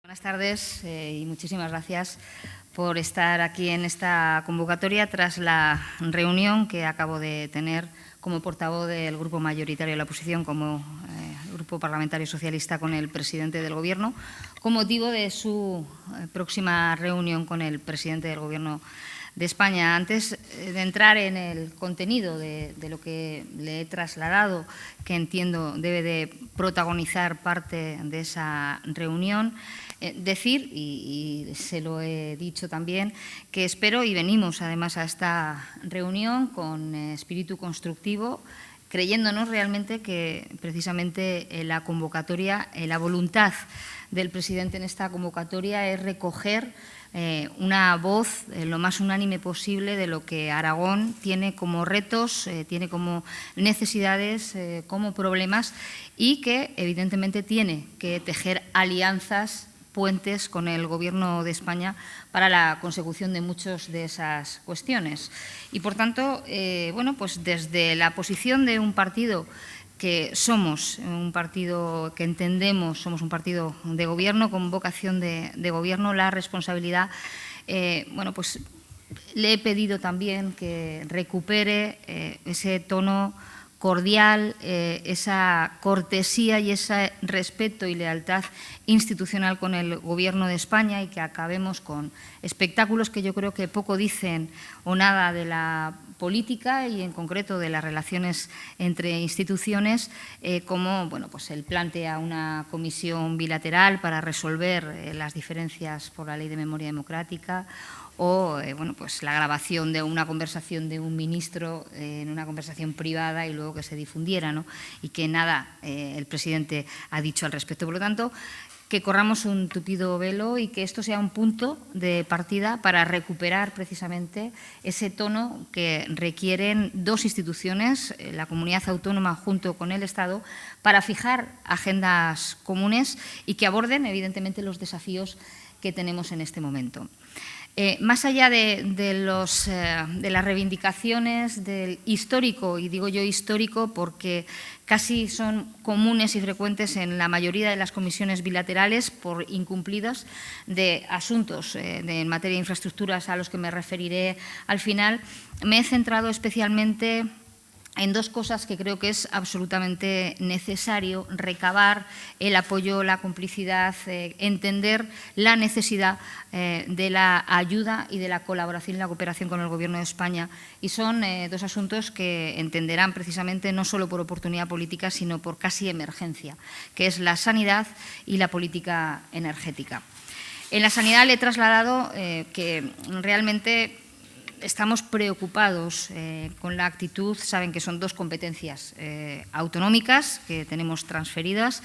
Buenas tardes y muchísimas gracias por estar aquí en esta convocatoria tras la reunión que acabo de tener como portavoz del Grupo mayoritario de la oposición, como Grupo Parlamentario Socialista, con el presidente del Gobierno, con motivo de su próxima reunión con el presidente del Gobierno de España. Antes de entrar en el contenido de lo que le he trasladado, que entiendo debe de protagonizar parte de esa reunión, decir, y se lo he dicho también, que espero, y venimos además a esta reunión con espíritu constructivo, creyéndonos realmente que precisamente la convocatoria, la voluntad del presidente en esta convocatoria es recoger una voz lo más unánime posible de lo que Aragón tiene como retos, tiene como necesidades, como problemas, y que evidentemente tiene que tejer alianzas, puentes con el Gobierno de España para la consecución de muchas de esas cuestiones. Y, por tanto, bueno, pues desde la posición de un partido que somos un partido que entendemos, somos un partido de gobierno con vocación de gobierno, la responsabilidad, bueno, pues le he pedido también que recupere ese tono cordial, esa cortesía y ese respeto y lealtad institucional con el Gobierno de España, y que acabemos con espectáculos que yo creo que poco dicen o nada de la política y en concreto de las relaciones entre instituciones, como bueno, pues él plantea una comisión bilateral para resolver las diferencias por la Ley de Memoria Democrática, o bueno, pues la grabación de una conversación de un ministro en una conversación privada y luego que se difundiera, ¿no? Y que nada el presidente ha dicho al respecto. Por lo tanto, que corramos un tupido velo y que esto sea un punto de partida para recuperar precisamente ese tono que requieren dos instituciones, la comunidad autónoma junto con el Estado, para fijar agendas comunes y que aborden evidentemente los desafíos que tenemos en este momento. Más allá de las reivindicaciones del histórico, y digo yo histórico porque casi son comunes y frecuentes en la mayoría de las comisiones bilaterales por incumplidas de asuntos en materia de infraestructuras a los que me referiré al final, me he centrado especialmente en dos cosas que creo que es absolutamente necesario recabar: el apoyo, la complicidad, entender la necesidad de la ayuda y de la colaboración y la cooperación con el Gobierno de España. Y son dos asuntos que entenderán precisamente no solo por oportunidad política, sino por casi emergencia, que es la sanidad y la política energética. En la sanidad le he trasladado que realmente estamos preocupados con la actitud. Saben que son dos competencias autonómicas que tenemos transferidas,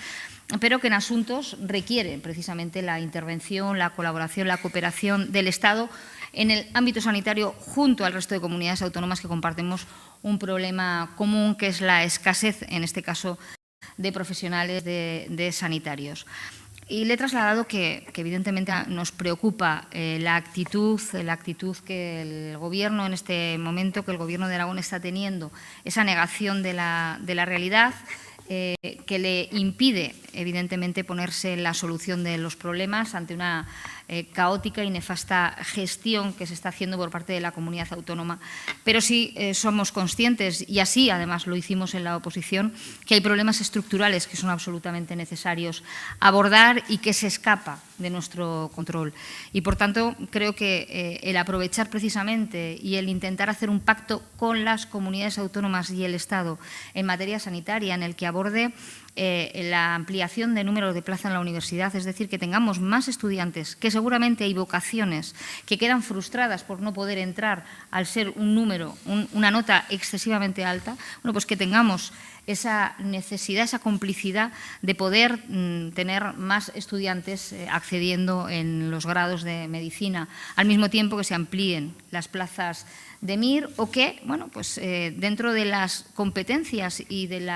pero que en asuntos requieren precisamente la intervención, la colaboración, la cooperación del Estado en el ámbito sanitario junto al resto de comunidades autónomas que compartimos un problema común, que es la escasez, en este caso, de profesionales de sanitarios. Y le he trasladado que evidentemente nos preocupa la actitud que el Gobierno en este momento, que el Gobierno de Aragón está teniendo, esa negación de la realidad, que le impide evidentemente ponerse en la solución de los problemas ante una caótica y nefasta gestión que se está haciendo por parte de la comunidad autónoma. Pero sí somos conscientes, y así además lo hicimos en la oposición, que hay problemas estructurales que son absolutamente necesarios abordar y que se escapa de nuestro control. Y, por tanto, creo que el aprovechar precisamente y el intentar hacer un pacto con las comunidades autónomas y el Estado en materia sanitaria, en el que aborde la ampliación de número de plaza en la universidad, es decir, que tengamos más estudiantes, que seguramente hay vocaciones que quedan frustradas por no poder entrar al ser un número, una nota excesivamente alta, bueno, pues que tengamos esa necesidad, esa complicidad de poder tener más estudiantes accediendo en los grados de medicina, al mismo tiempo que se amplíen las plazas de MIR, o que, bueno, pues dentro de las competencias y del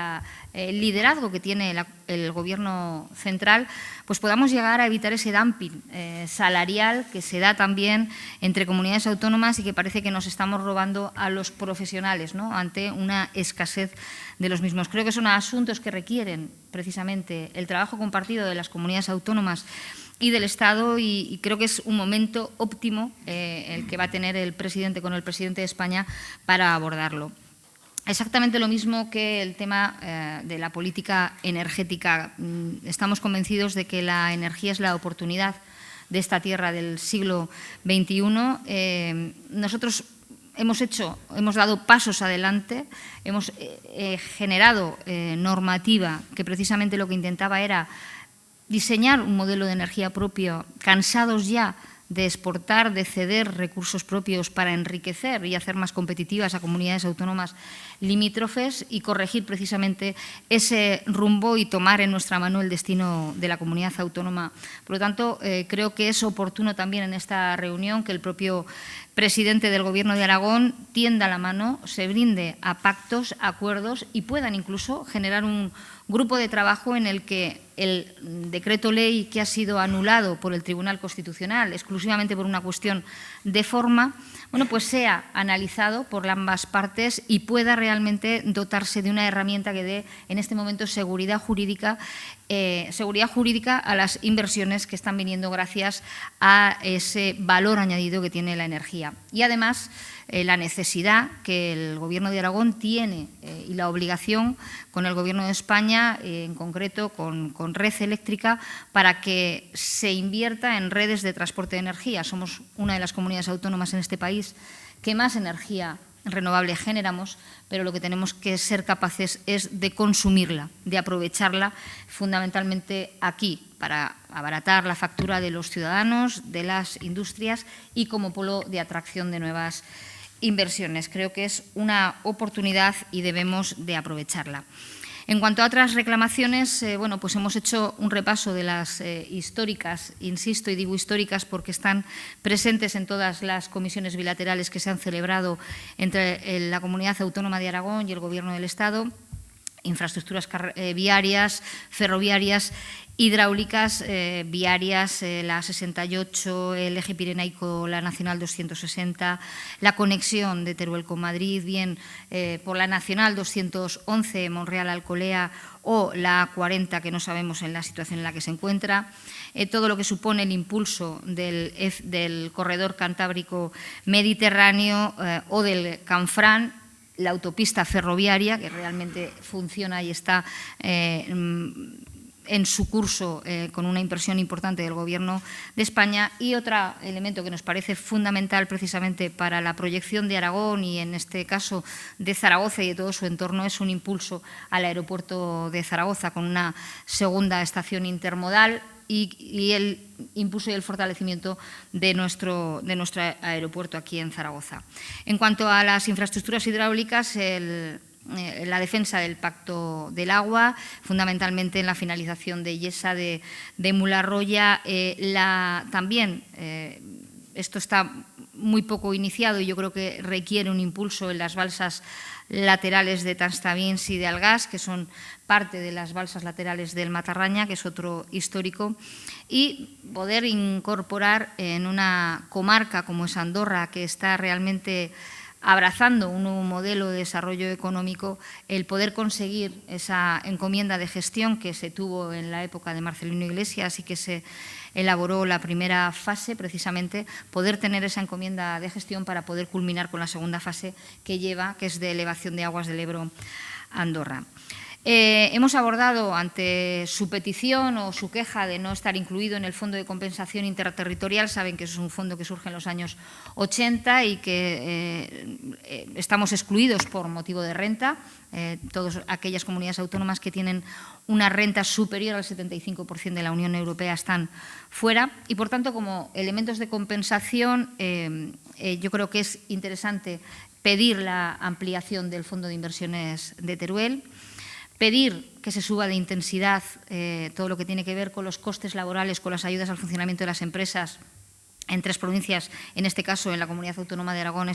liderazgo que tiene el Gobierno central, pues podamos llegar a evitar ese dumping salarial que se da también entre comunidades autónomas y que parece que nos estamos robando a los profesionales, ¿no?, ante una escasez de los mismos. Creo que son asuntos que requieren precisamente el trabajo compartido de las comunidades autónomas y del Estado, y creo que es un momento óptimo el que va a tener el presidente con el presidente de España para abordarlo. Exactamente lo mismo que el tema de la política energética. Estamos convencidos de que la energía es la oportunidad de esta tierra del siglo XXI. Nosotros hemos dado pasos adelante, hemos generado normativa que precisamente lo que intentaba era diseñar un modelo de energía propio, cansados ya de exportar, de ceder recursos propios para enriquecer y hacer más competitivas a comunidades autónomas limítrofes, y corregir precisamente ese rumbo y tomar en nuestra mano el destino de la comunidad autónoma. Por lo tanto, creo que es oportuno también en esta reunión que el propio presidente del Gobierno de Aragón tienda la mano, se brinde a pactos, acuerdos, y puedan incluso generar un grupo de trabajo en el que el decreto ley que ha sido anulado por el Tribunal Constitucional exclusivamente por una cuestión de forma, bueno, pues sea analizado por ambas partes y pueda realmente dotarse de una herramienta que dé en este momento seguridad jurídica a las inversiones que están viniendo gracias a ese valor añadido que tiene la energía. Y además la necesidad que el Gobierno de Aragón tiene y la obligación con el Gobierno de España, en concreto con Red Eléctrica, para que se invierta en redes de transporte de energía. Somos una de las comunidades autónomas en este país que más energía renovable generamos, pero lo que tenemos que ser capaces es de consumirla, de aprovecharla fundamentalmente aquí, para abaratar la factura de los ciudadanos, de las industrias y como polo de atracción de nuevas inversiones. Creo que es una oportunidad y debemos de aprovecharla. En cuanto a otras reclamaciones, bueno, pues hemos hecho un repaso de las históricas, insisto y digo históricas porque están presentes en todas las comisiones bilaterales que se han celebrado entre la Comunidad Autónoma de Aragón y el Gobierno del Estado: infraestructuras viarias, ferroviarias, hidráulicas, viarias, la 68, el eje pirenaico, la Nacional 260, la conexión de Teruel con Madrid, bien por la Nacional 211, Monreal-Alcolea, o la A40, que no sabemos en la situación en la que se encuentra, todo lo que supone el impulso del corredor cantábrico mediterráneo o del Canfrán, la autopista ferroviaria, que realmente funciona y está en su curso con una inversión importante del Gobierno de España. Y otro elemento que nos parece fundamental precisamente para la proyección de Aragón y en este caso de Zaragoza y de todo su entorno es un impulso al aeropuerto de Zaragoza con una segunda estación intermodal y el impulso y el fortalecimiento de nuestro aeropuerto aquí en Zaragoza. En cuanto a las infraestructuras hidráulicas, la defensa del Pacto del Agua, fundamentalmente en la finalización de Yesa de Mularroya. También esto está muy poco iniciado y yo creo que requiere un impulso en las balsas laterales de Tanstabins y de Algás, que son parte de las balsas laterales del Matarraña, que es otro histórico, y poder incorporar en una comarca como es Andorra, que está realmente abrazando un nuevo modelo de desarrollo económico, el poder conseguir esa encomienda de gestión que se tuvo en la época de Marcelino Iglesias y que se elaboró la primera fase, precisamente poder tener esa encomienda de gestión para poder culminar con la segunda fase que es de elevación de aguas del Ebro a Andorra. Hemos abordado ante su petición o su queja de no estar incluido en el Fondo de Compensación Interterritorial. Saben que es un fondo que surge en los años 80 y que estamos excluidos por motivo de renta. Todas aquellas comunidades autónomas que tienen una renta superior al 75% de la Unión Europea están fuera y, por tanto, como elementos de compensación, yo creo que es interesante pedir la ampliación del Fondo de Inversiones de Teruel, pedir que se suba de intensidad todo lo que tiene que ver con los costes laborales, con las ayudas al funcionamiento de las empresas en 3 provincias, en este caso en la Comunidad Autónoma de Aragón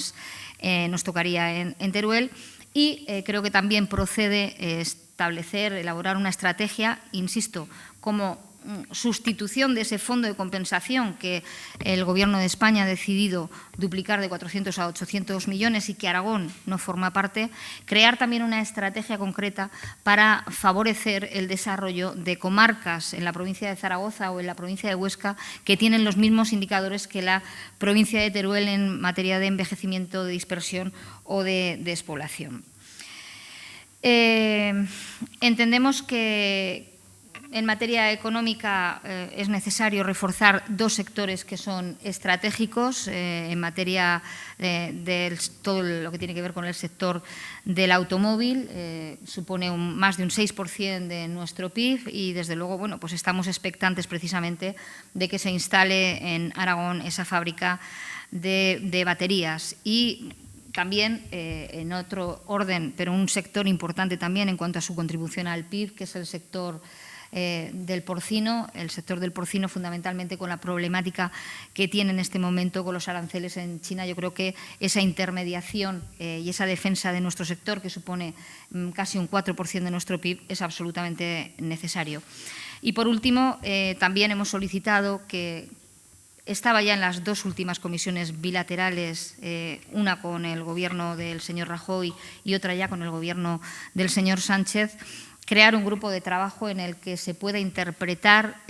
nos tocaría en Teruel, y creo que también procede elaborar una estrategia, insisto, como sustitución de ese fondo de compensación que el Gobierno de España ha decidido duplicar de 400 a 800 millones y que Aragón no forma parte, crear también una estrategia concreta para favorecer el desarrollo de comarcas en la provincia de Zaragoza o en la provincia de Huesca que tienen los mismos indicadores que la provincia de Teruel en materia de envejecimiento, de dispersión o de despoblación. Entendemos que en materia económica es necesario reforzar dos sectores que son estratégicos en materia de todo lo que tiene que ver con el sector del automóvil. Supone más de un 6% de nuestro PIB y, desde luego, bueno, pues estamos expectantes precisamente de que se instale en Aragón esa fábrica de baterías. Y también, en otro orden, pero un sector importante también en cuanto a su contribución al PIB, que es el sector del porcino, fundamentalmente con la problemática que tiene en este momento con los aranceles en China. Yo creo que esa intermediación y esa defensa de nuestro sector, que supone casi un 4% de nuestro PIB, es absolutamente necesario. Y, por último, también hemos solicitado que estaba ya en las dos últimas comisiones bilaterales, una con el Gobierno del señor Rajoy y otra ya con el Gobierno del señor Sánchez, crear un grupo de trabajo en el que se pueda interpretar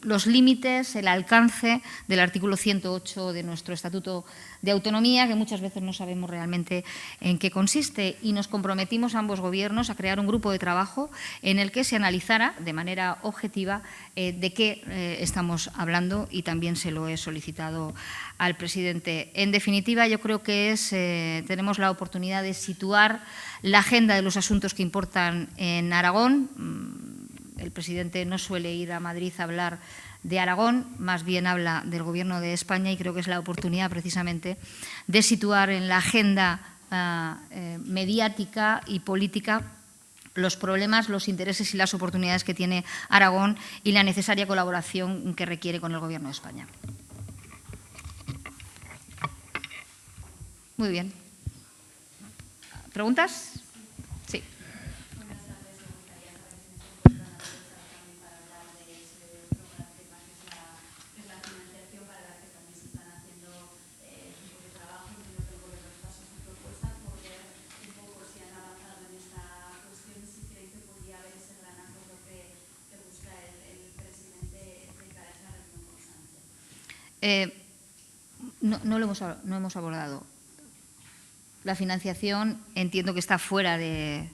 los límites, el alcance del artículo 108 de nuestro Estatuto de Autonomía, que muchas veces no sabemos realmente en qué consiste. Y nos comprometimos ambos gobiernos a crear un grupo de trabajo en el que se analizara de manera objetiva de qué estamos hablando, y también se lo he solicitado al presidente. En definitiva, yo creo que tenemos la oportunidad de situar la agenda de los asuntos que importan en Aragón. El presidente no suele ir a Madrid a hablar de Aragón, más bien habla del Gobierno de España, y creo que es la oportunidad precisamente de situar en la agenda mediática y política los problemas, los intereses y las oportunidades que tiene Aragón y la necesaria colaboración que requiere con el Gobierno de España. Muy bien. ¿Preguntas? Sí. No hemos abordado. La financiación entiendo que está fuera de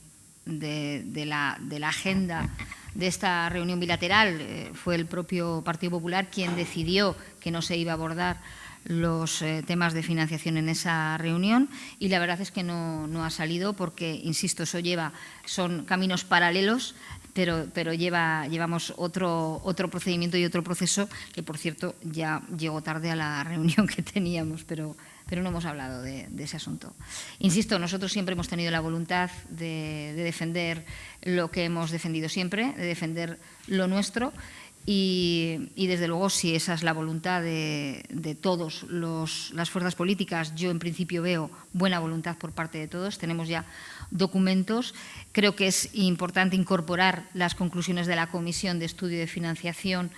la agenda de esta reunión bilateral. Fue el propio Partido Popular quien decidió que no se iba a abordar los temas de financiación en esa reunión, y la verdad es que no ha salido porque, insisto, son caminos paralelos, pero llevamos otro procedimiento y otro proceso que, por cierto, ya llegó tarde a la reunión que teníamos, pero no hemos hablado de ese asunto. Insisto, nosotros siempre hemos tenido la voluntad de defender lo que hemos defendido siempre, de defender lo nuestro, y desde luego, si esa es la voluntad de todas las fuerzas políticas, yo en principio veo buena voluntad por parte de todos. Tenemos ya documentos. Creo que es importante incorporar las conclusiones de la Comisión de Estudio de Financiación,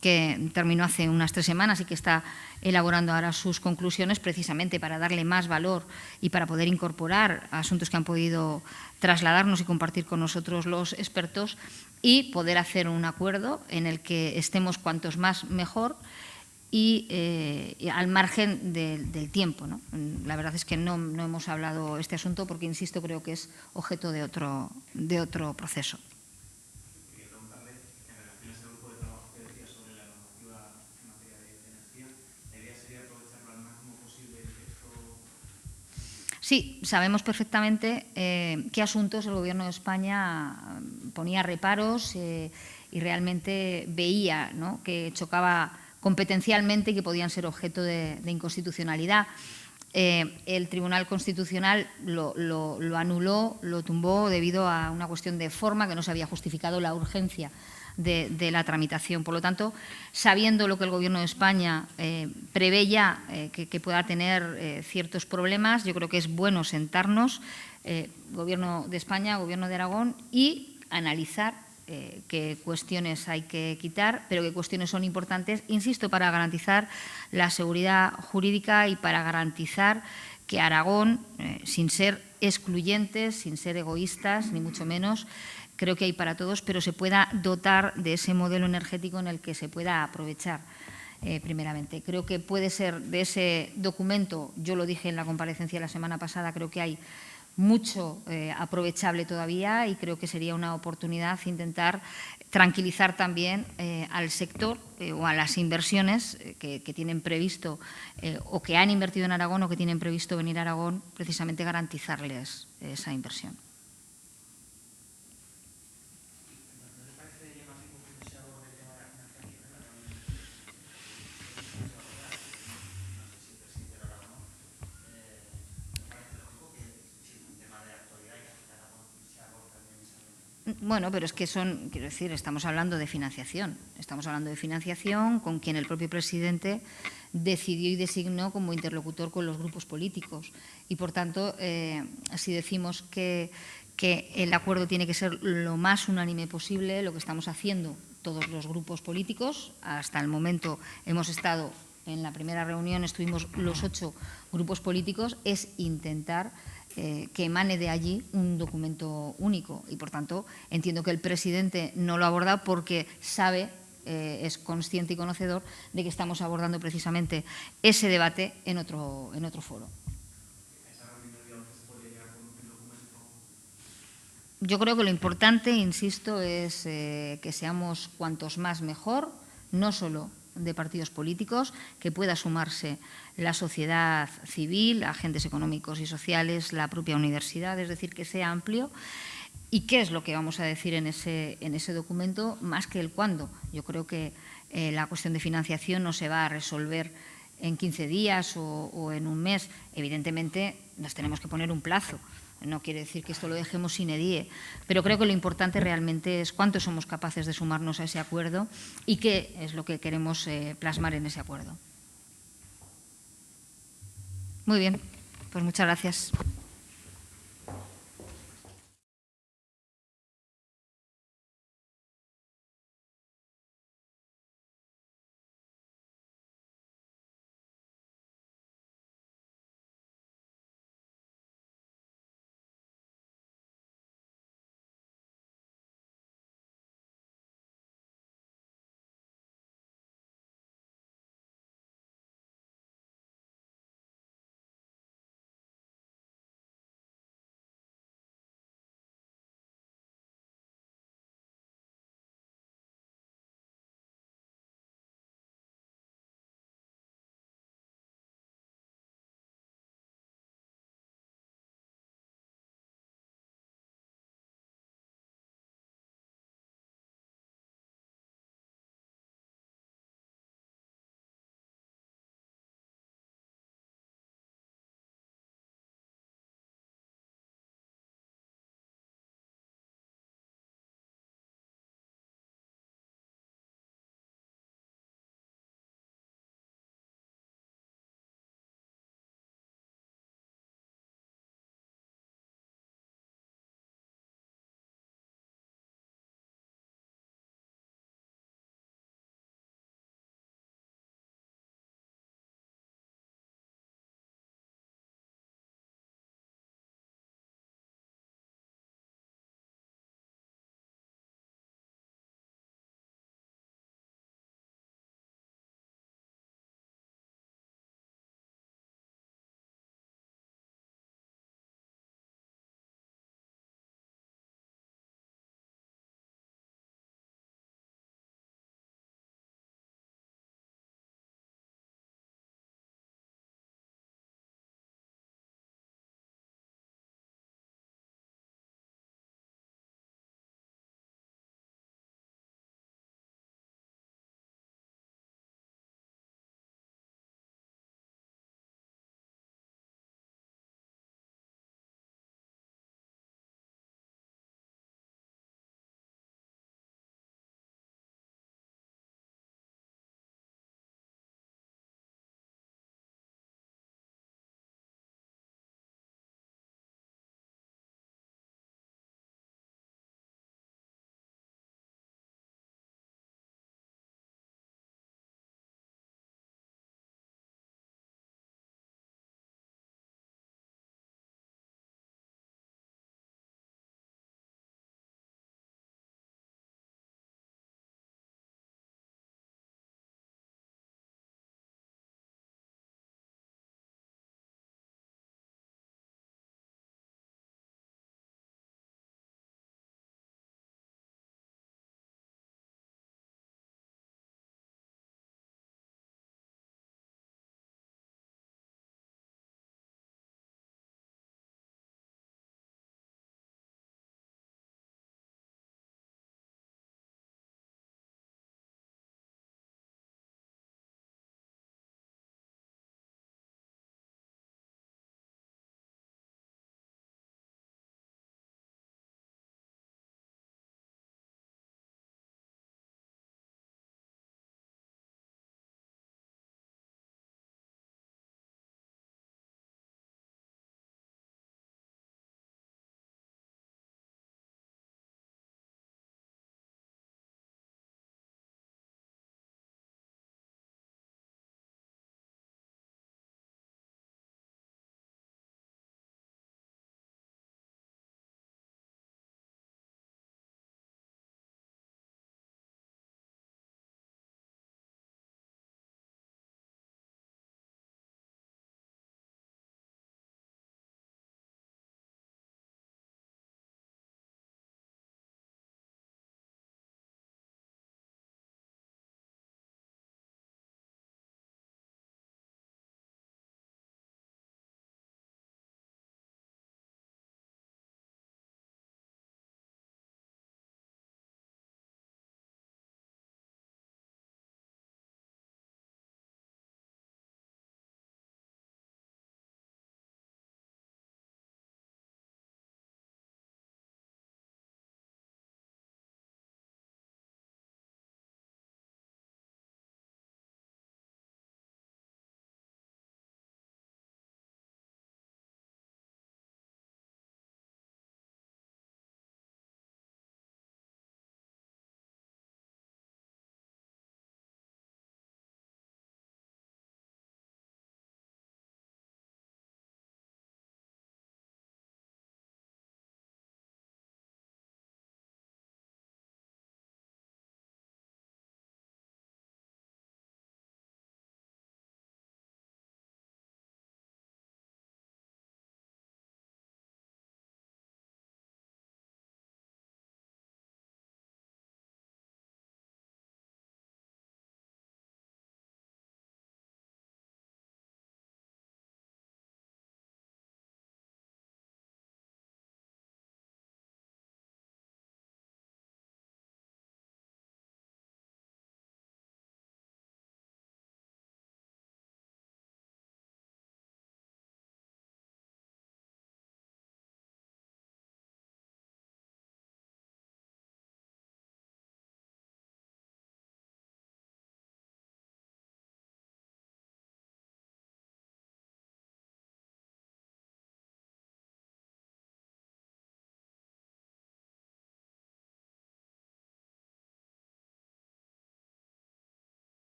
que terminó hace unas 3 semanas y que está elaborando ahora sus conclusiones, precisamente para darle más valor y para poder incorporar asuntos que han podido trasladarnos y compartir con nosotros los expertos, y poder hacer un acuerdo en el que estemos cuantos más mejor y al margen del tiempo, ¿no? La verdad es que no hemos hablado este asunto porque, insisto, creo que es objeto de otro proceso. Sí, sabemos perfectamente qué asuntos el Gobierno de España ponía reparos y realmente veía, ¿no?, que chocaba competencialmente y que podían ser objeto de inconstitucionalidad. El Tribunal Constitucional lo anuló, lo tumbó debido a una cuestión de forma, que no se había justificado la urgencia de la tramitación. Por lo tanto, sabiendo lo que el Gobierno de España prevé ya que pueda tener ciertos problemas, yo creo que es bueno sentarnos, Gobierno de España, Gobierno de Aragón, y analizar qué cuestiones hay que quitar, pero qué cuestiones son importantes, insisto, para garantizar la seguridad jurídica y para garantizar que Aragón, sin ser excluyentes, sin ser egoístas, ni mucho menos, creo que hay para todos, pero se pueda dotar de ese modelo energético en el que se pueda aprovechar. Primeramente, creo que puede ser de ese documento, yo lo dije en la comparecencia la semana pasada, creo que hay mucho aprovechable todavía y creo que sería una oportunidad intentar tranquilizar también al sector o a las inversiones que tienen previsto o que han invertido en Aragón o que tienen previsto venir a Aragón, precisamente garantizarles esa inversión. Bueno, pero es que son, quiero decir, estamos hablando de financiación. Estamos hablando de financiación con quien el propio presidente decidió y designó como interlocutor con los grupos políticos. Y, por tanto, si decimos que el acuerdo tiene que ser lo más unánime posible, lo que estamos haciendo todos los grupos políticos, hasta el momento hemos estado en la primera reunión, estuvimos los 8 grupos políticos, es intentar que emane de allí un documento único y, por tanto, entiendo que el presidente no lo aborda porque sabe, es consciente y conocedor de que estamos abordando precisamente ese debate en otro foro. Yo creo que lo importante, insisto, es que seamos cuantos más mejor, no solo de partidos políticos, que pueda sumarse la sociedad civil, agentes económicos y sociales, la propia universidad, es decir, que sea amplio. ¿Y qué es lo que vamos a decir en ese documento? Más que el cuándo. Yo creo que la cuestión de financiación no se va a resolver en 15 días o en un mes. Evidentemente, nos tenemos que poner un plazo. No quiere decir que esto lo dejemos sin edie, pero creo que lo importante realmente es cuánto somos capaces de sumarnos a ese acuerdo y qué es lo que queremos plasmar en ese acuerdo. Muy bien, pues muchas gracias.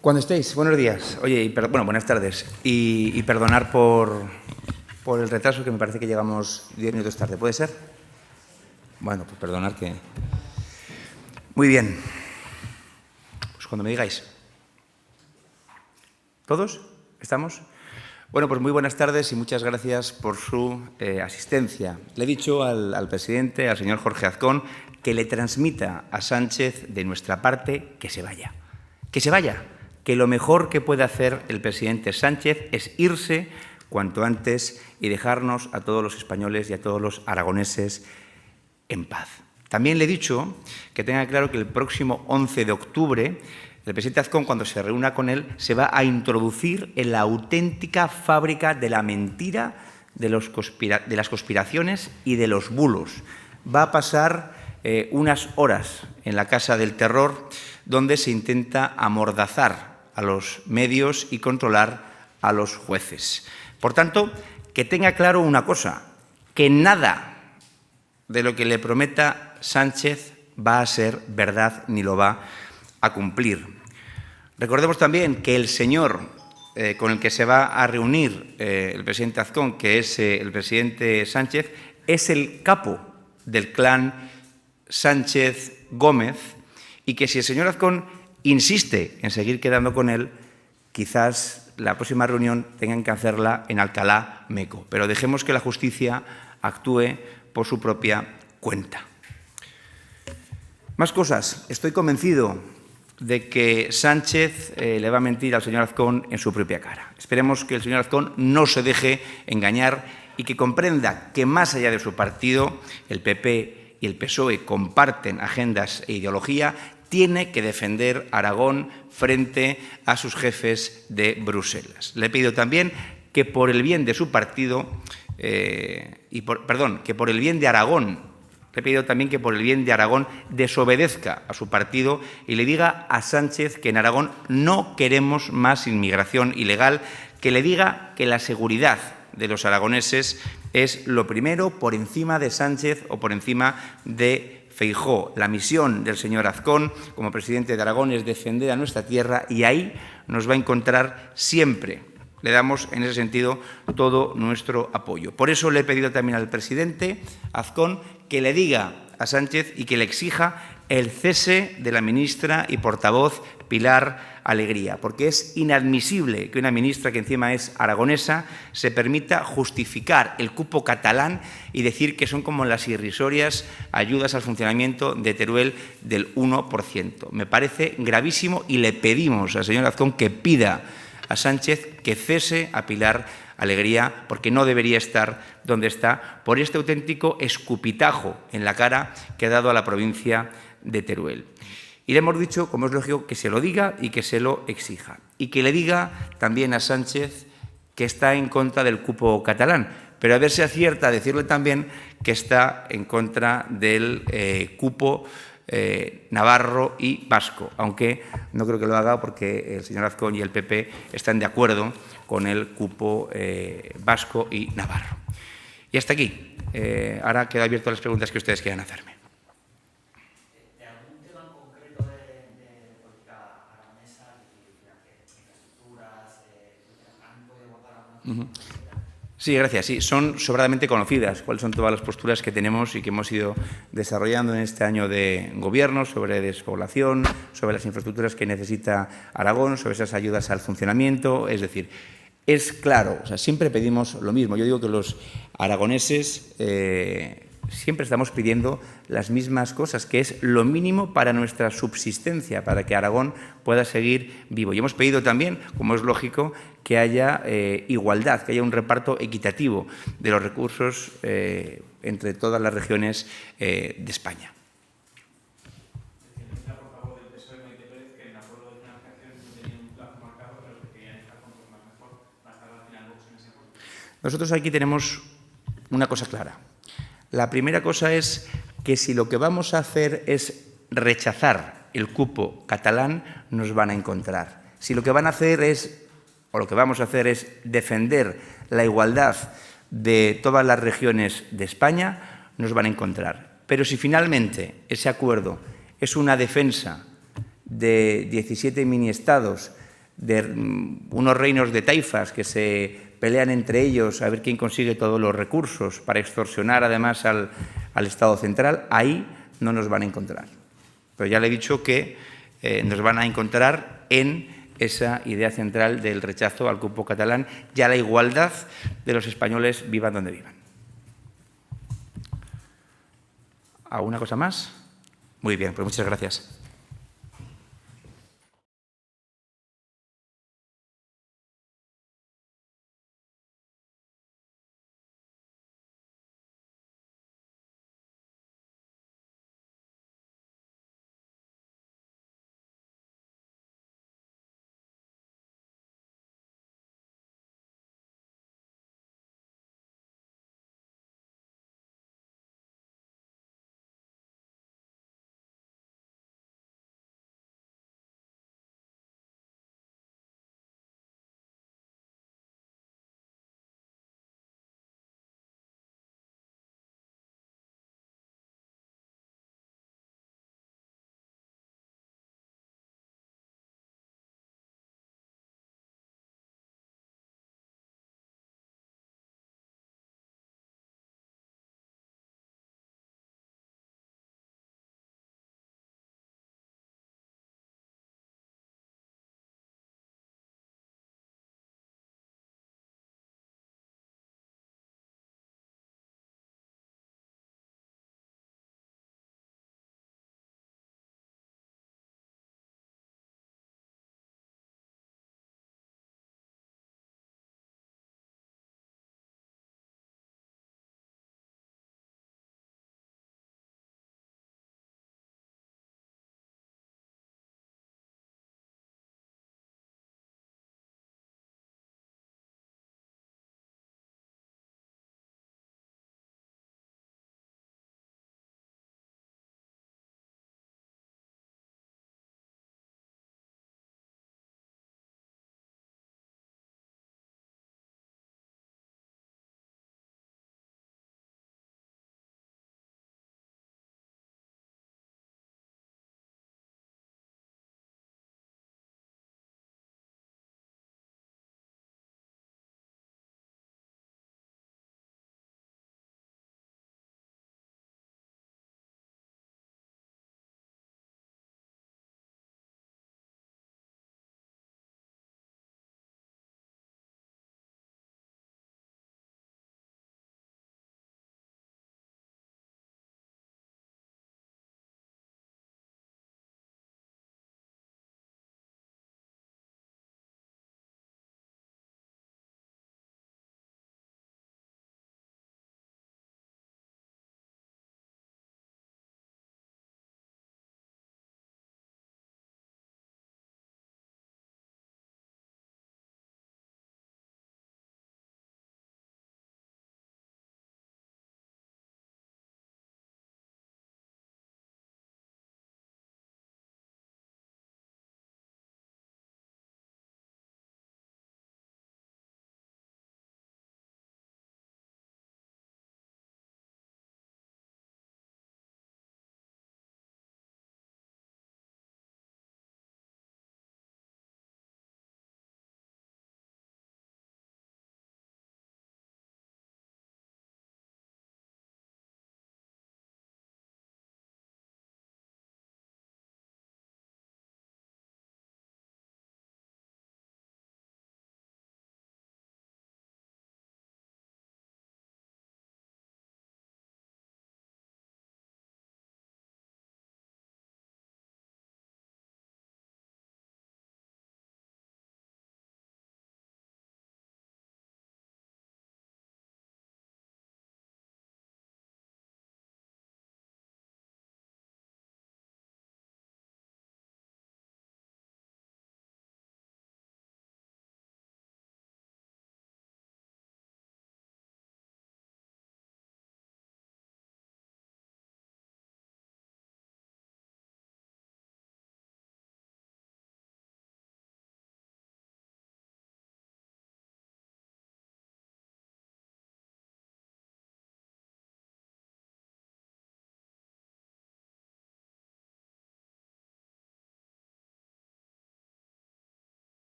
Cuando estéis, buenos días. Oye, bueno, buenas tardes. Y perdonar por el retraso, que me parece que llegamos 10 minutos tarde. ¿Puede ser? Bueno, pues perdonar que... Muy bien. Pues cuando me digáis. ¿Todos? ¿Estamos? Bueno, pues muy buenas tardes y muchas gracias por su asistencia. Le he dicho al presidente, al señor Jorge Azcón, que le transmita a Sánchez de nuestra parte que se vaya. Que se vaya. Que lo mejor que puede hacer el presidente Sánchez es irse cuanto antes y dejarnos a todos los españoles y a todos los aragoneses en paz. También le he dicho que tenga claro que el próximo 11 de octubre el presidente Azcón, cuando se reúna con él, se va a introducir en la auténtica fábrica de la mentira, de las conspiraciones y de los bulos. Va a pasar unas horas en la Casa del Terror, donde se intenta amordazar a los medios y controlar a los jueces. Por tanto, que tenga claro una cosa, que nada de lo que le prometa Sánchez va a ser verdad ni lo va a cumplir. Recordemos también que el señor con el que se va a reunir el presidente Azcón, que es el presidente Sánchez, es el capo del clan Sánchez-Gómez, y que si el señor Azcón insiste en seguir quedando con él, quizás la próxima reunión tengan que hacerla en Alcalá Meco. Pero dejemos que la justicia actúe por su propia cuenta. Más cosas. Estoy convencido de que Sánchez le va a mentir al señor Azcón en su propia cara. Esperemos que el señor Azcón no se deje engañar y que comprenda que más allá de su partido, el PP y el PSOE comparten agendas e ideología, tiene que defender Aragón frente a sus jefes de Bruselas. Le he pedido también que por el bien de su partido, que por el bien de Aragón, le he pedido también que por el bien de Aragón desobedezca a su partido y le diga a Sánchez que en Aragón no queremos más inmigración ilegal, que le diga que la seguridad de los aragoneses es lo primero por encima de Sánchez o por encima de Feijóo. La misión del señor Azcón como presidente de Aragón es defender a nuestra tierra y ahí nos va a encontrar siempre. Le damos, en ese sentido, todo nuestro apoyo. Por eso le he pedido también al presidente Azcón que le diga a Sánchez y que le exija el cese de la ministra y portavoz Pilar Alegría, porque es inadmisible que una ministra que encima es aragonesa se permita justificar el cupo catalán y decir que son como las irrisorias ayudas al funcionamiento de Teruel del 1%. Me parece gravísimo y le pedimos al señor Azcón que pida a Sánchez que cese a Pilar Alegría, porque no debería estar donde está por este auténtico escupitajo en la cara que ha dado a la provincia de Teruel. Y le hemos dicho, como es lógico, que se lo diga y que se lo exija. Y que le diga también a Sánchez que está en contra del cupo catalán, pero a ver si acierta a decirle también que está en contra del cupo navarro y vasco, aunque no creo que lo haga porque el señor Azcón y el PP están de acuerdo con el cupo vasco y navarro. Y hasta aquí. Ahora quedo abierto a las preguntas que ustedes quieran hacerme. ¿De algún tema en concreto de política aragonesa, infraestructuras, han podido abordar alguna? Sí, gracias. Sí, son sobradamente conocidas cuáles son todas las posturas que tenemos y que hemos ido desarrollando en este año de gobierno sobre despoblación, sobre las infraestructuras que necesita Aragón, sobre esas ayudas al funcionamiento. Es decir, es claro, o sea, siempre pedimos lo mismo. Yo digo que los aragoneses siempre estamos pidiendo las mismas cosas, que es lo mínimo para nuestra subsistencia, para que Aragón pueda seguir vivo. Y hemos pedido también, como es lógico, que haya igualdad, que haya un reparto equitativo de los recursos entre todas las regiones de España. Nosotros aquí tenemos una cosa clara. La primera cosa es que si lo que vamos a hacer es rechazar el cupo catalán, nos van a encontrar. Si lo que van a hacer es, o lo que vamos a hacer es defender la igualdad de todas las regiones de España, nos van a encontrar. Pero si finalmente ese acuerdo es una defensa de 17 mini-estados unos reinos de taifas que se pelean entre ellos a ver quién consigue todos los recursos para extorsionar además al Estado central, ahí no nos van a encontrar. Pero ya le he dicho que nos van a encontrar en esa idea central del rechazo al cupo catalán y a la igualdad de los españoles, vivan donde vivan. ¿Alguna cosa más? Muy bien, pues muchas gracias.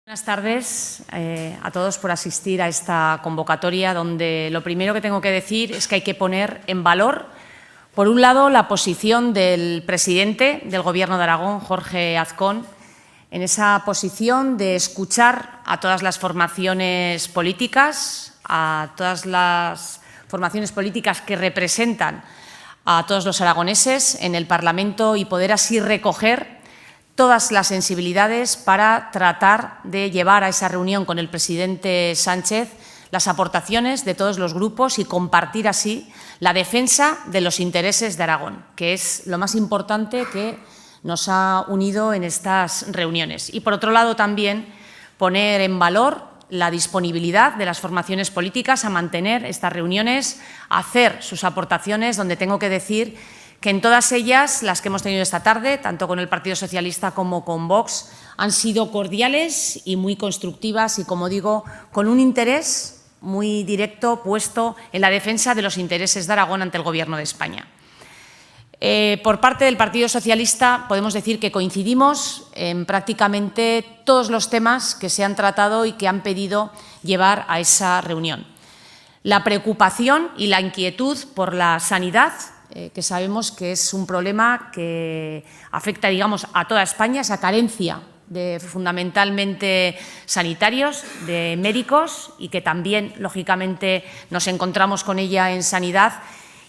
Buenas tardes a todos por asistir a esta convocatoria, donde lo primero que tengo que decir es que hay que poner en valor, por un lado, la posición del presidente del Gobierno de Aragón, Jorge Azcón, en esa posición de escuchar a todas las formaciones políticas, a todas las formaciones políticas que representan a todos los aragoneses en el Parlamento y poder así recoger todas las sensibilidades para tratar de llevar a esa reunión con el presidente Sánchez las aportaciones de todos los grupos y compartir así la defensa de los intereses de Aragón, que es lo más importante que nos ha unido en estas reuniones. Y, por otro lado, también poner en valor la disponibilidad de las formaciones políticas a mantener estas reuniones, a hacer sus aportaciones, donde tengo que decir que en todas ellas, las que hemos tenido esta tarde, tanto con el Partido Socialista como con Vox, han sido cordiales y muy constructivas y, como digo, con un interés muy directo puesto en la defensa de los intereses de Aragón ante el Gobierno de España. Por parte del Partido Socialista podemos decir que coincidimos en prácticamente todos los temas que se han tratado y que han pedido llevar a esa reunión. La preocupación y la inquietud por la sanidad, que sabemos que es un problema que afecta, digamos, a toda España, esa carencia de fundamentalmente sanitarios, de médicos, y que también, lógicamente, nos encontramos con ella en sanidad,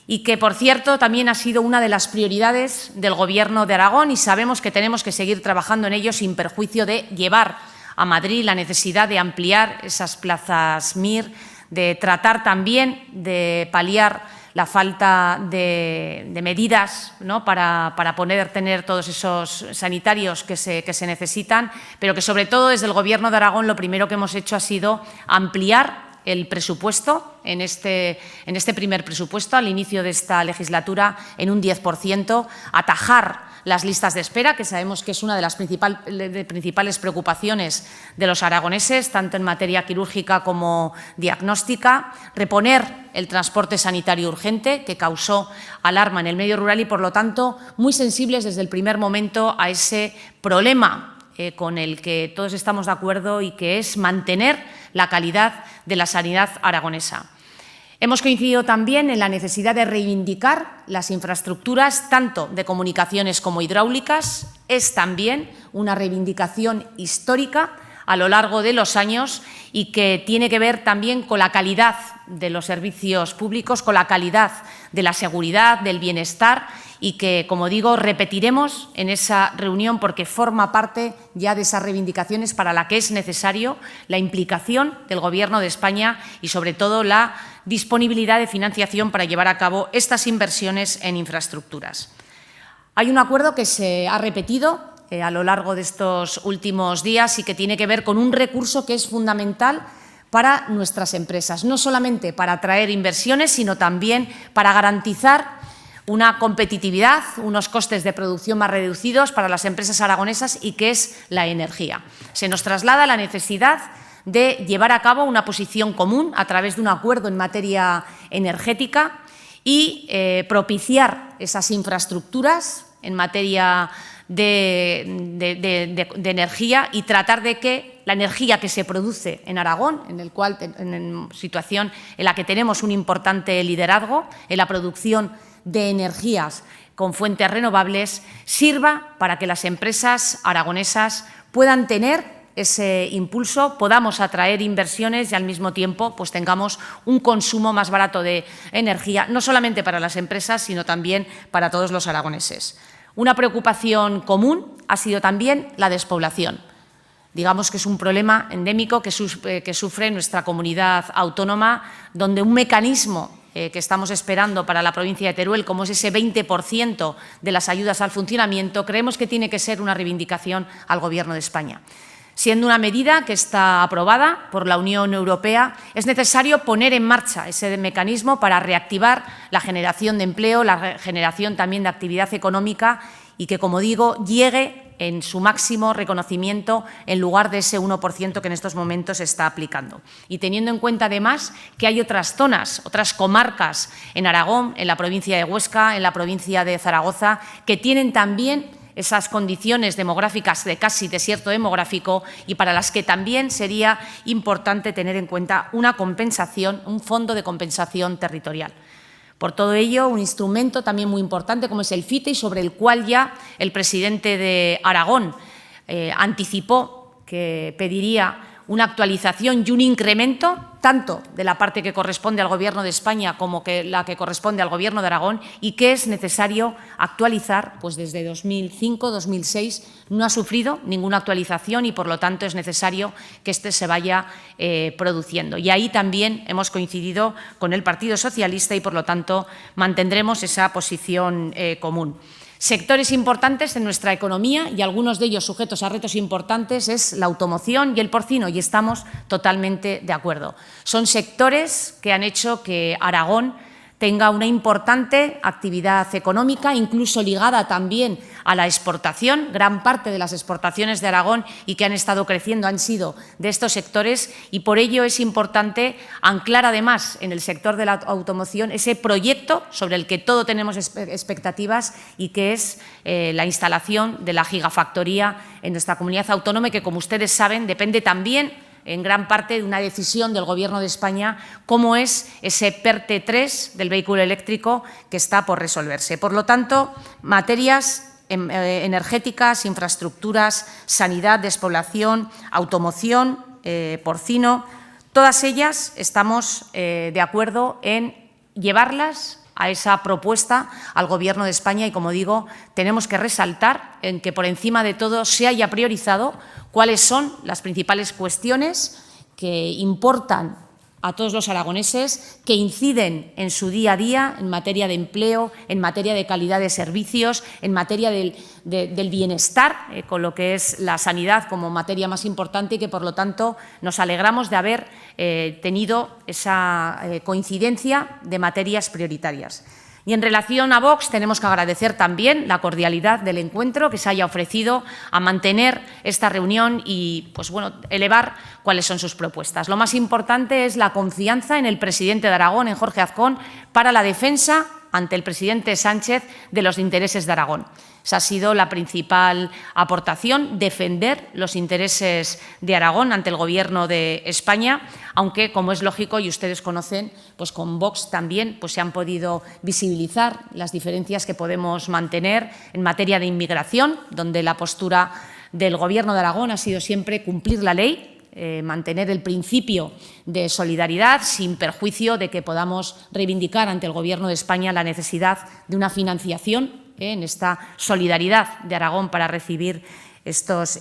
y que, por cierto, también ha sido una de las prioridades del Gobierno de Aragón, y sabemos que tenemos que seguir trabajando en ello sin perjuicio de llevar a Madrid la necesidad de ampliar esas plazas MIR, de tratar también de paliar la falta de medidas, ¿no?, para poder tener todos esos sanitarios que se necesitan, pero que, sobre todo, desde el Gobierno de Aragón lo primero que hemos hecho ha sido ampliar el presupuesto en este primer presupuesto al inicio de esta legislatura en un 10%, atajar las listas de espera, que sabemos que es una de las principales preocupaciones de los aragoneses, tanto en materia quirúrgica como diagnóstica, reponer el transporte sanitario urgente, que causó alarma en el medio rural y, por lo tanto, muy sensibles desde el primer momento a ese problema con el que todos estamos de acuerdo y que es mantener la calidad de la sanidad aragonesa. Hemos coincidido también en la necesidad de reivindicar las infraestructuras, tanto de comunicaciones como hidráulicas. Es también una reivindicación histórica a lo largo de los años y que tiene que ver también con la calidad de los servicios públicos, con la calidad de la seguridad, del bienestar, y que, como digo, repetiremos en esa reunión porque forma parte ya de esas reivindicaciones para la que es necesario la implicación del Gobierno de España y, sobre todo, la disponibilidad de financiación para llevar a cabo estas inversiones en infraestructuras. Hay un acuerdo que se ha repetido a lo largo de estos últimos días y que tiene que ver con un recurso que es fundamental para nuestras empresas, no solamente para atraer inversiones, sino también para garantizar una competitividad, unos costes de producción más reducidos para las empresas aragonesas, y que es la energía. Se nos traslada la necesidad de llevar a cabo una posición común a través de un acuerdo en materia energética y propiciar esas infraestructuras en materia de energía y tratar de que la energía que se produce en Aragón, en situación en la que tenemos un importante liderazgo en la producción de energías con fuentes renovables, sirva para que las empresas aragonesas puedan tener ese impulso, podamos atraer inversiones y, al mismo tiempo, pues tengamos un consumo más barato de energía, no solamente para las empresas, sino también para todos los aragoneses. Una preocupación común ha sido también la despoblación. Digamos que es un problema endémico que sufre nuestra comunidad autónoma, donde un mecanismo que estamos esperando para la provincia de Teruel, como es ese 20% de las ayudas al funcionamiento, creemos que tiene que ser una reivindicación al Gobierno de España. Siendo una medida que está aprobada por la Unión Europea, es necesario poner en marcha ese mecanismo para reactivar la generación de empleo, la generación también de actividad económica y que, como digo, llegue en su máximo reconocimiento en lugar de ese 1% que en estos momentos se está aplicando. Y teniendo en cuenta, además, que hay otras zonas, otras comarcas en Aragón, en la provincia de Huesca, en la provincia de Zaragoza, que tienen también esas condiciones demográficas de casi desierto demográfico y para las que también sería importante tener en cuenta una compensación, un fondo de compensación territorial. Por todo ello, un instrumento también muy importante como es el FITE y sobre el cual ya el presidente de Aragón anticipó que pediría una actualización y un incremento tanto de la parte que corresponde al Gobierno de España como que la que corresponde al Gobierno de Aragón y que es necesario actualizar, pues desde 2005-2006 no ha sufrido ninguna actualización y por lo tanto es necesario que este se vaya produciendo. Y ahí también hemos coincidido con el Partido Socialista y por lo tanto mantendremos esa posición común. Sectores importantes en nuestra economía y algunos de ellos sujetos a retos importantes es la automoción y el porcino y estamos totalmente de acuerdo. Son sectores que han hecho que Aragón tenga una importante actividad económica, incluso ligada también a la exportación. Gran parte de las exportaciones de Aragón y que han estado creciendo han sido de estos sectores y por ello es importante anclar además en el sector de la automoción ese proyecto sobre el que todos tenemos expectativas y que es la instalación de la gigafactoría en nuestra comunidad autónoma y que, como ustedes saben, depende también en gran parte de una decisión del Gobierno de España, como es ese PERTE 3 del vehículo eléctrico que está por resolverse. Por lo tanto, materias energéticas, infraestructuras, sanidad, despoblación, automoción, porcino, todas ellas estamos de acuerdo en llevarlas a esa propuesta al Gobierno de España y, como digo, tenemos que resaltar en que por encima de todo se haya priorizado cuáles son las principales cuestiones que importan a todos los aragoneses, que inciden en su día a día en materia de empleo, en materia de calidad de servicios, en materia del bienestar, con lo que es la sanidad como materia más importante y que, por lo tanto, nos alegramos de haber tenido esa coincidencia de materias prioritarias. Y en relación a Vox, tenemos que agradecer también la cordialidad del encuentro que se haya ofrecido a mantener esta reunión y, pues bueno, elevar cuáles son sus propuestas. Lo más importante es la confianza en el presidente de Aragón, en Jorge Azcón, para la defensa ante el presidente Sánchez de los intereses de Aragón. Esa ha sido la principal aportación, defender los intereses de Aragón ante el Gobierno de España, aunque, como es lógico y ustedes conocen, pues con Vox también pues se han podido visibilizar las diferencias que podemos mantener en materia de inmigración, donde la postura del Gobierno de Aragón ha sido siempre cumplir la ley, mantener el principio de solidaridad sin perjuicio de que podamos reivindicar ante el Gobierno de España la necesidad de una financiación en esta solidaridad de Aragón para recibir estas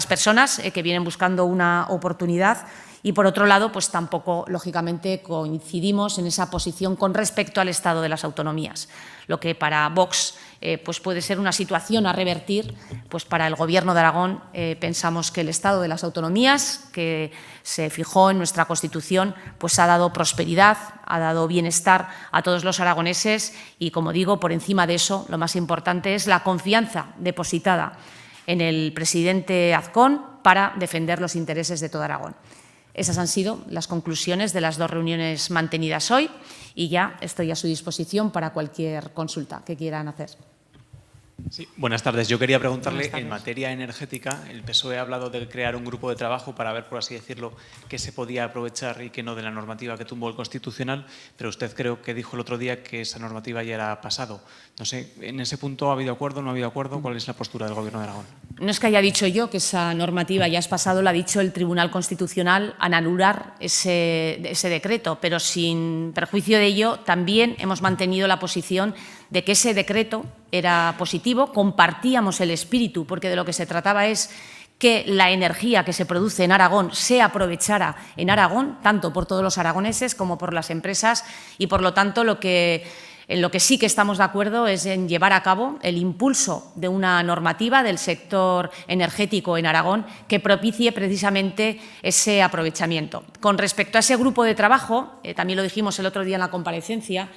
personas que vienen buscando una oportunidad. Y, por otro lado, pues tampoco, lógicamente, coincidimos en esa posición con respecto al Estado de las autonomías, lo que para Vox pues puede ser una situación a revertir, pues para el Gobierno de Aragón pensamos que el Estado de las autonomías, que se fijó en nuestra Constitución, pues ha dado prosperidad, ha dado bienestar a todos los aragoneses y, como digo, por encima de eso, lo más importante es la confianza depositada en el presidente Azcón para defender los intereses de todo Aragón. Esas han sido las conclusiones de las dos reuniones mantenidas hoy y ya estoy a su disposición para cualquier consulta que quieran hacer. Sí, buenas tardes. Yo quería preguntarle, en materia energética, el PSOE ha hablado de crear un grupo de trabajo para ver, por así decirlo, qué se podía aprovechar y qué no de la normativa que tumbó el Constitucional, pero usted creo que dijo el otro día que esa normativa ya era pasado. No sé, ¿en ese punto ha habido acuerdo, no ha habido acuerdo? ¿Cuál es la postura del Gobierno de Aragón? No es que haya dicho yo que esa normativa ya es pasado, lo ha dicho el Tribunal Constitucional al anular ese decreto, pero sin perjuicio de ello también hemos mantenido la posición de que ese decreto era positivo, compartíamos el espíritu, porque de lo que se trataba es que la energía que se produce en Aragón se aprovechara en Aragón, tanto por todos los aragoneses como por las empresas, y por lo tanto en lo que sí que estamos de acuerdo es en llevar a cabo el impulso de una normativa del sector energético en Aragón que propicie precisamente ese aprovechamiento. Con respecto a ese grupo de trabajo, también lo dijimos el otro día en la comparecencia,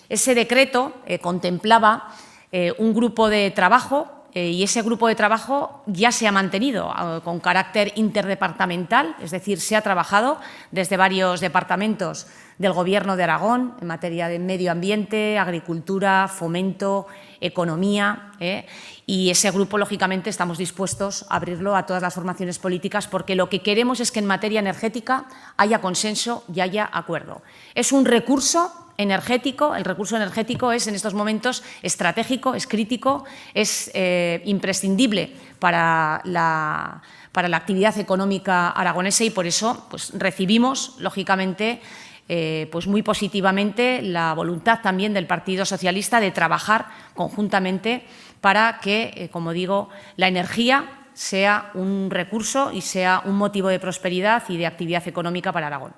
ese decreto contemplaba un grupo de trabajo y ese grupo de trabajo ya se ha mantenido con carácter interdepartamental, es decir, se ha trabajado desde varios departamentos del Gobierno de Aragón en materia de medio ambiente, agricultura, fomento, economía, y ese grupo, lógicamente, estamos dispuestos a abrirlo a todas las formaciones políticas porque lo que queremos es que en materia energética haya consenso y haya acuerdo. Es un recurso energético, el recurso energético es en estos momentos estratégico, es crítico, es imprescindible para la actividad económica aragonesa y por eso pues, recibimos, lógicamente, pues muy positivamente la voluntad también del Partido Socialista de trabajar conjuntamente para que, como digo, la energía sea un recurso y sea un motivo de prosperidad y de actividad económica para Aragón.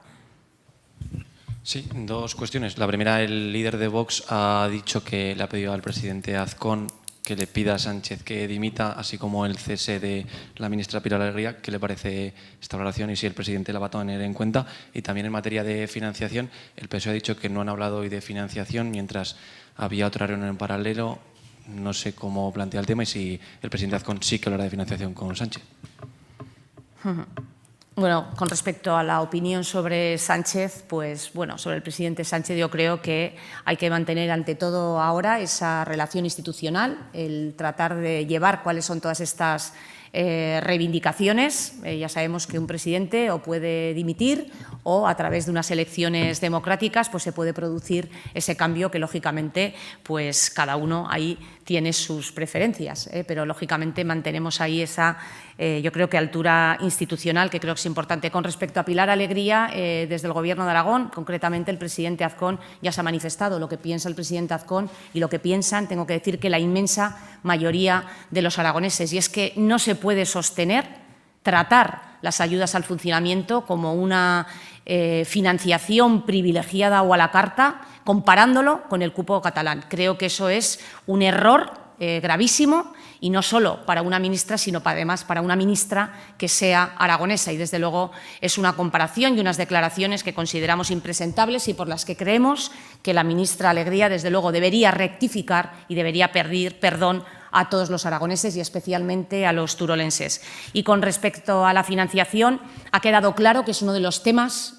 Sí, dos cuestiones. La primera, el líder de Vox ha dicho que le ha pedido al presidente Azcón que le pida a Sánchez que dimita, así como el cese de la ministra Pilar Alegría. ¿Qué le parece esta valoración y si el presidente la va a tener en cuenta? Y también en materia de financiación, el PSOE ha dicho que no han hablado hoy de financiación mientras había otra reunión en paralelo. No sé cómo plantea el tema y si el presidente Azcón sí que hablará de financiación con Sánchez. Bueno, con respecto a la opinión sobre Sánchez, pues bueno, sobre el presidente Sánchez yo creo que hay que mantener ante todo ahora esa relación institucional, el tratar de llevar cuáles son todas estas reivindicaciones. Ya sabemos que un presidente o puede dimitir o a través de unas elecciones democráticas pues se puede producir ese cambio que lógicamente pues cada uno ahí tiene sus preferencias, pero lógicamente mantenemos ahí esa, yo creo que altura institucional que creo que es importante. Con respecto a Pilar Alegría, desde el Gobierno de Aragón, concretamente el presidente Azcón ya se ha manifestado lo que piensa el presidente Azcón y lo que piensan, tengo que decir que la inmensa mayoría de los aragoneses, y es que no se puede sostener tratar las ayudas al funcionamiento como una financiación privilegiada o a la carta, comparándolo con el cupo catalán. Creo que eso es un error gravísimo y no solo para una ministra, sino además para una ministra que sea aragonesa. Y, desde luego, es una comparación y unas declaraciones que consideramos impresentables y por las que creemos que la ministra Alegría, desde luego, debería rectificar y debería pedir perdón a todos los aragoneses y especialmente a los turolenses. Y con respecto a la financiación, ha quedado claro que es uno de los temas,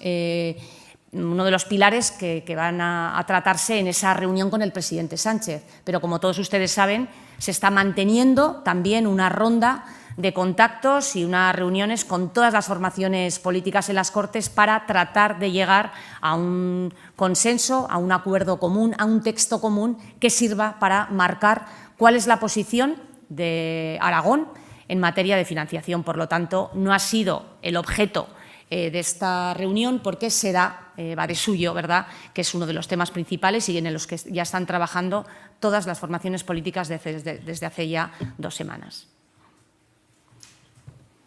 uno de los pilares que van a tratarse en esa reunión con el presidente Sánchez. Pero, como todos ustedes saben, se está manteniendo también una ronda de contactos y unas reuniones con todas las formaciones políticas en las Cortes para tratar de llegar a un consenso, a un acuerdo común, a un texto común que sirva para marcar cuál es la posición de Aragón en materia de financiación. Por lo tanto, no ha sido el objeto de esta reunión porque va de suyo, ¿verdad?, que es uno de los temas principales y en los que ya están trabajando todas las formaciones políticas desde hace ya 2 semanas.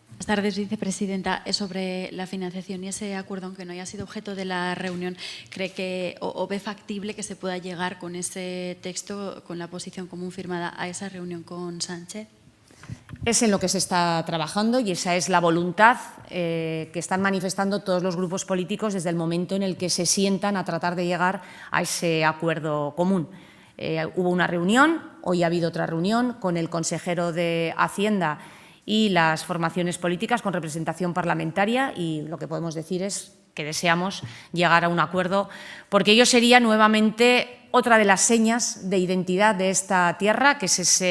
Buenas tardes, vicepresidenta. Sobre la financiación y ese acuerdo, aunque no haya sido objeto de la reunión, ¿cree que o ve factible que se pueda llegar con ese texto, con la posición común firmada, a esa reunión con Sánchez? Es en lo que se está trabajando y esa es la voluntad que están manifestando todos los grupos políticos desde el momento en el que se sientan a tratar de llegar a ese acuerdo común. Hubo una reunión, hoy ha habido otra reunión con el consejero de Hacienda y las formaciones políticas con representación parlamentaria y lo que podemos decir es que deseamos llegar a un acuerdo porque ello sería nuevamente otra de las señas de identidad de esta tierra, que es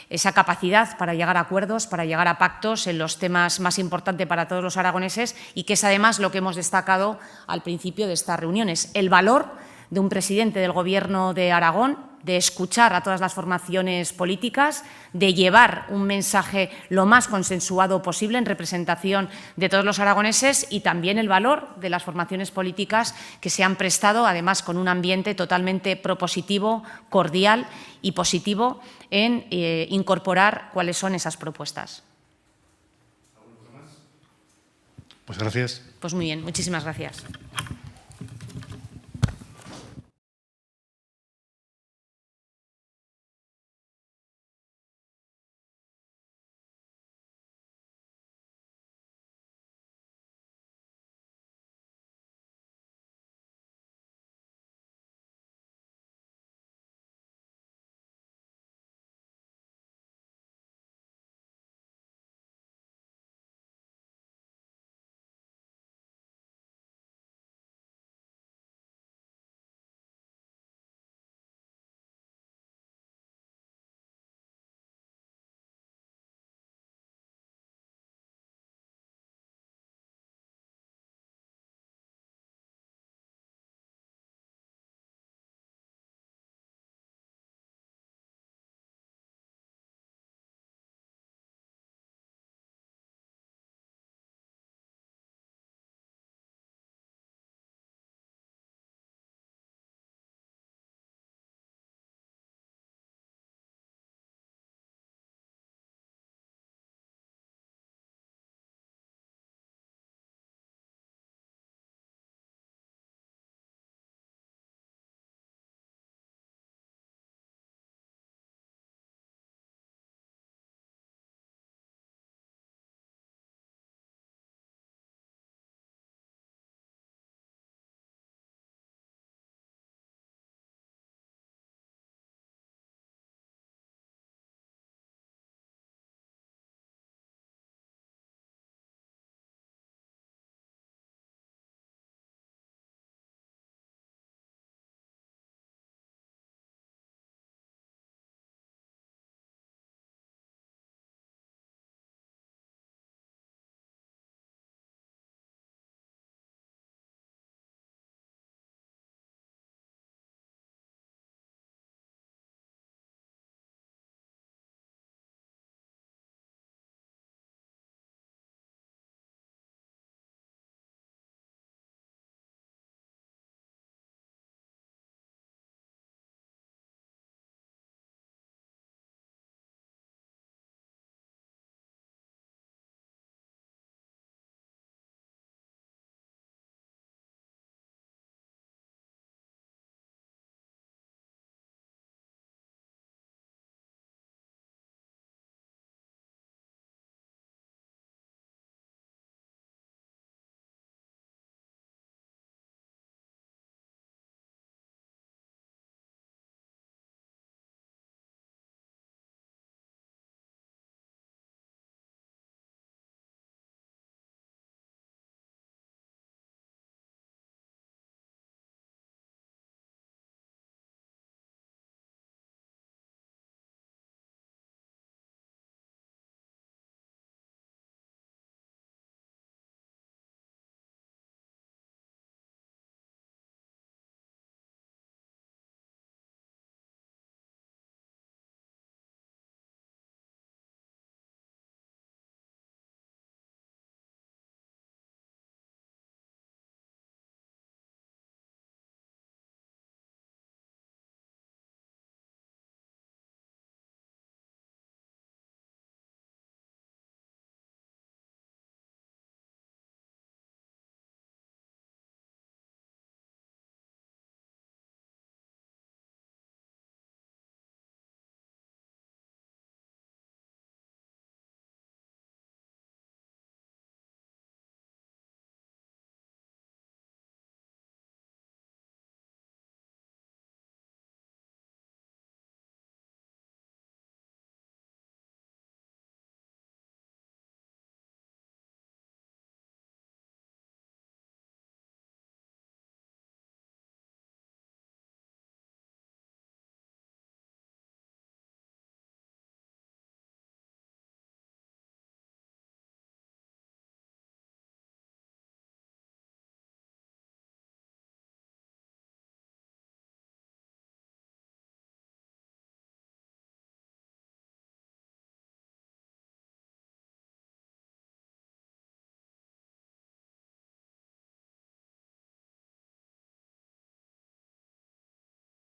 esa capacidad para llegar a acuerdos, para llegar a pactos en los temas más importantes para todos los aragoneses y que es además lo que hemos destacado al principio de estas reuniones, el valor de un presidente del Gobierno de Aragón, de escuchar a todas las formaciones políticas, de llevar un mensaje lo más consensuado posible en representación de todos los aragoneses y también el valor de las formaciones políticas que se han prestado, además con un ambiente totalmente propositivo, cordial y positivo en incorporar cuáles son esas propuestas. Pues gracias. Pues muy bien, muchísimas gracias.